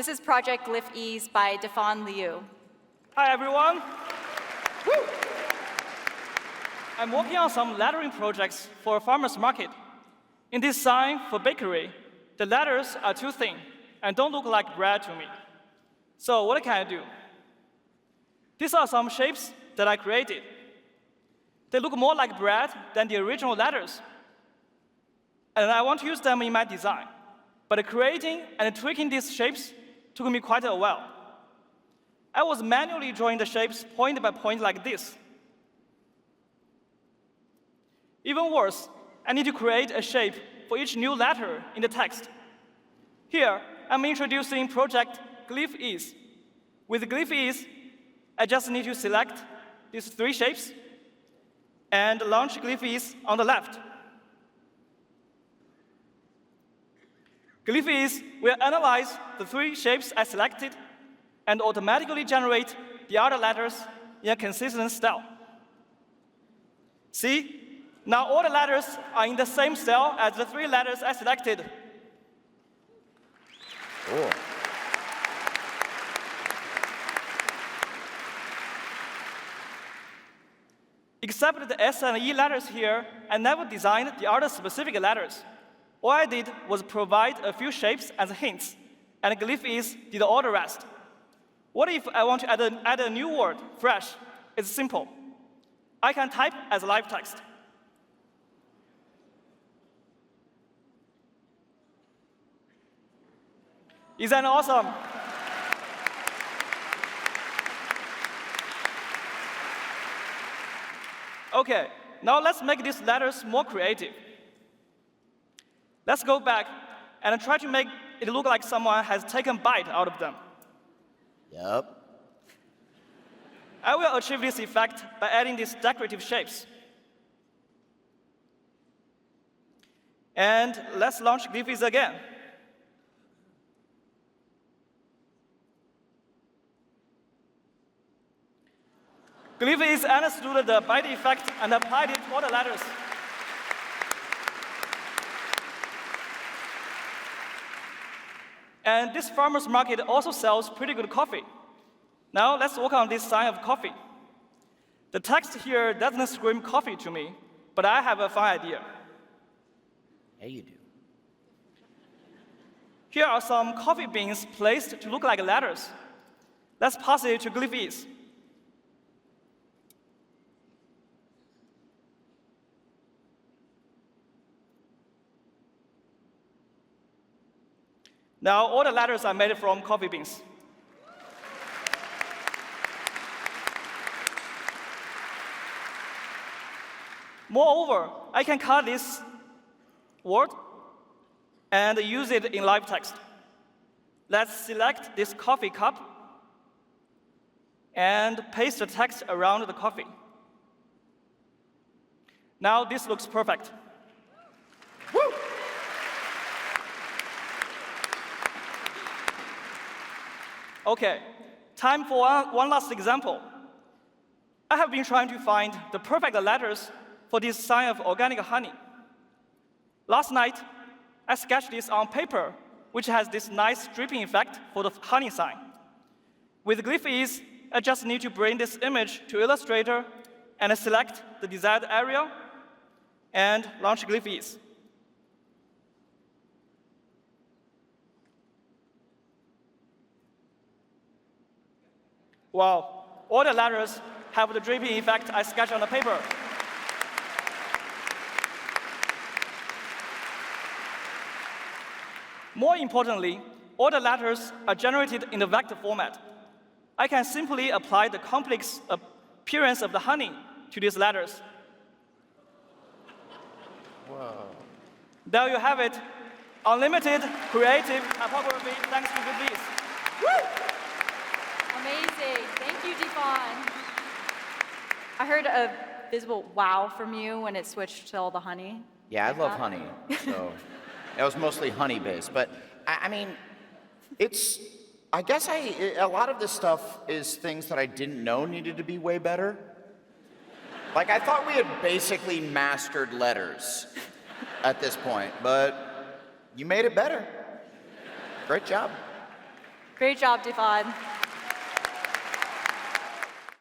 This is ProjectGlyphEase by Defan Liu. Hi, everyone. Woo! I'm working on some lettering projects for a farmer's market. In this sign for bakery, the letters are too thin and don't look like bread to me. So what can I do? These are some shapes that I created. They look more like bread than the original letters. And I want to use them in my design. But creating and tweaking these shapes took me quite a while. I was manually drawing the shapes point by point like this. Even worse, I need to create a shape for each new letter in the text. Here, I'm introducing ProjectGlyphEase. With GlyphEase, I just need to select these 3 shapes and launch GlyphEase on the left. GlyphEase will analyze the 3 shapes I selected and automatically generate the other letters in a consistent style. See? Now all the letters are in the same style as the 3 letters I selected. Cool. Except the S and E letters here, I never designed the other specific letters. All I did was provide a few shapes as hints, and GlyphEase did all the rest. What if I want to add a new word, fresh? It's simple. I can type as live text. Isn't that awesome? OK, now let's make these letters more creative. Let's go back and try to make it look like someone has taken a bite out of them. Yep. I will achieve this effect by adding these decorative shapes. And let's launch GlyphEase again. GlyphEase understood the bite effect and applied it to all the letters. And this farmer's market also sells pretty good coffee. Now let's work on this sign of coffee. The text here doesn't scream coffee to me, but I have a fun idea. Yeah, you do. Here are some coffee beans placed to look like letters. Let's pass it to GlyphEase. Now all the letters are made from coffee beans. Moreover, I can cut this word and use it in live text. Let's select this coffee cup and paste the text around the coffee. Now this looks perfect. Woo! OK, time for one last example. I have been trying to find the perfect letters for this sign of organic honey. Last night, I sketched this on paper, which has this nice dripping effect for the honey sign. With GlyphEase, I just need to bring this image to Illustrator and select the desired area and launch GlyphEase. Wow, all the letters have the dripping effect I sketched on the paper. More importantly, all the letters are generated in the vector format. I can simply apply the complex appearance of the honey to these letters. Whoa. There you have it. Unlimited creative typography thanks to GlyphEase. Woo! Amazing. Thank you, Defan. I heard a visible wow from you when it switched to all the honey. Yeah, I love honey, so it was mostly honey-based. But, I mean, I guess a lot of this stuff is things that I didn't know needed to be way better. Like, I thought we had basically mastered letters at this point, but you made it better. Great job. Great job, Defon.